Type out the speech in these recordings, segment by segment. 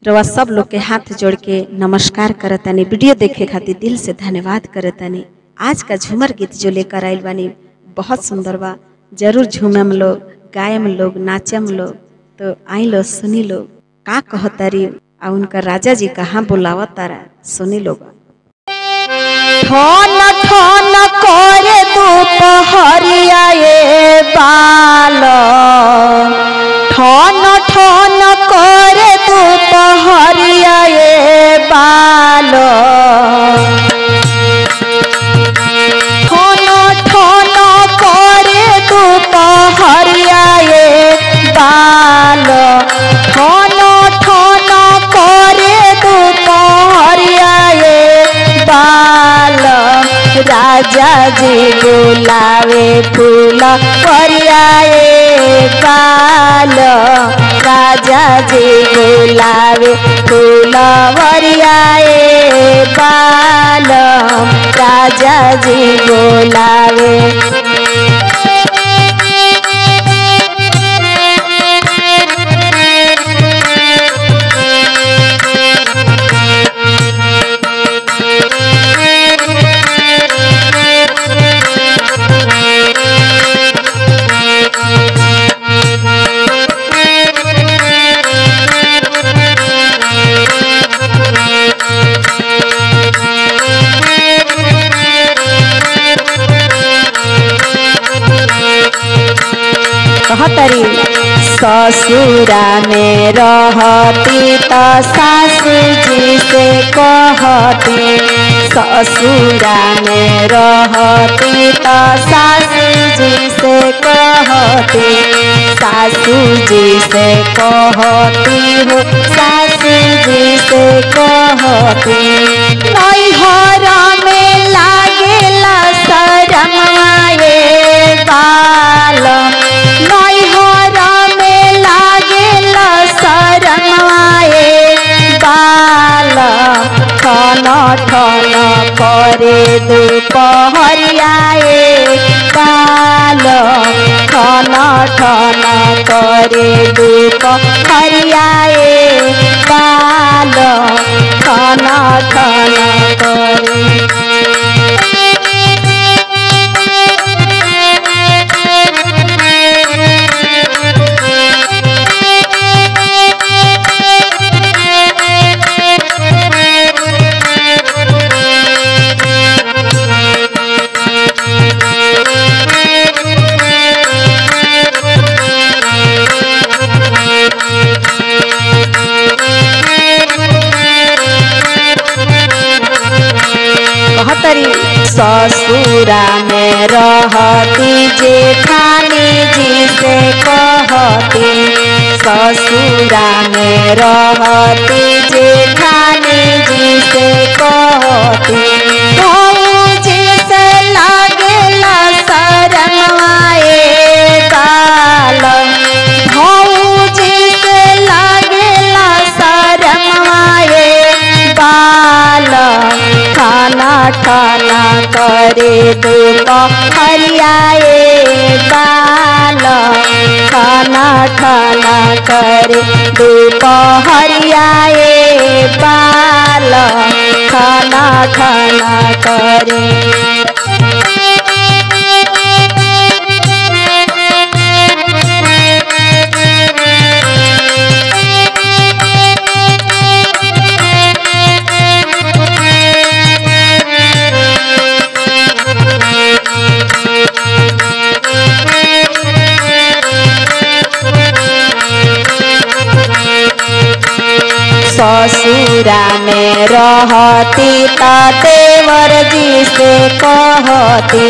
रवा सब लोग के हाथ जोड़ के नमस्कार करतानी। वीडियो देखे खातिर दिल से धन्यवाद करतानी। आज का झूमर गीत जो लेकर आइल बानी बहुत सुंदर बा। जरूर झूमम लोग, गायम लोग, नाचम लोग। तो आई लो सुनी लो का कहतारी आ उनका राजा जी कहाँ बुलावा तारा सुनी लो। ठन ठन करे दोपहरिया ये बाल, ठन ठन करे दोपहरिया ये बाल, ठन ठन करे दोपहरिया ये बाल, ठन ठन करे दोपहरिया ये बाल। राजा जी बुलावे फूल परियाए बाल, राजा जी बुलावे फूल परियाए बाल, राजा जी बुलावे। कहतरी ससुरा में रहती तो सासू जी से कहती, ससुरा में रहती तो सासू जी से कहती, सासू जी से कहती हो, सासू जी से कहती। नैहर में लागेला शरम आए बाल, नैहर में लागेला शरम आए बाल, ठन ठन करे दोपहरियाए बाल, ठन ठन करे दोपहरियाए बाल, ठन ठन करे। ससुरा में रहती जेठानी जी से कहती, ससुरा में रहती जेठानी जी से कहती, भौजी से लागेला शरम आए बाल, भौजी से लागेला शरम आए बाल, खाना खाना करे दोपहरियाए बाल, खाना खाना करे दोपहरियाए बाल, खाना खाना करे। ससुरा में रहती तो देवर जी से कहती,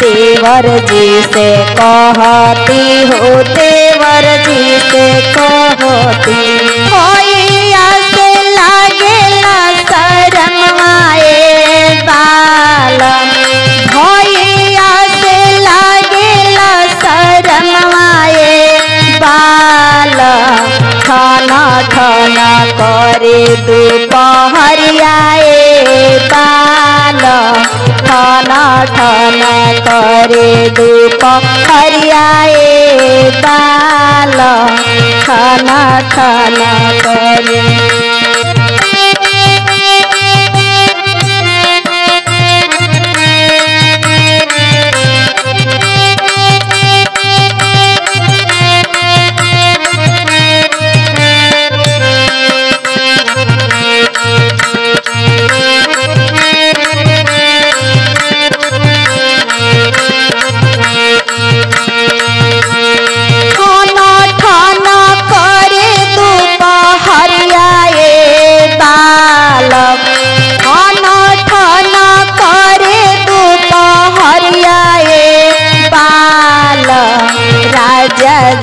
देवर जी से कहती हो, देवर जी से कहती, भैया से लागेला शरम आए बाल, भैया से लागेला शरम आए बाल, खाना खाना करे दोपहरियाए बाल, खाना खाना करे दोपहरियाए बाल ठन ठन करे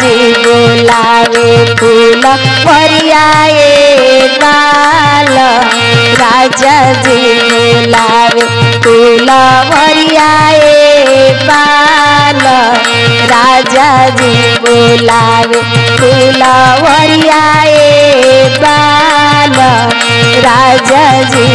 जी बोलावे फूल वरियाए बाल राजा जी बोलावे फूल वरियाए बाल राजा जी बोलावे फूल वरियाए बाल राजा जी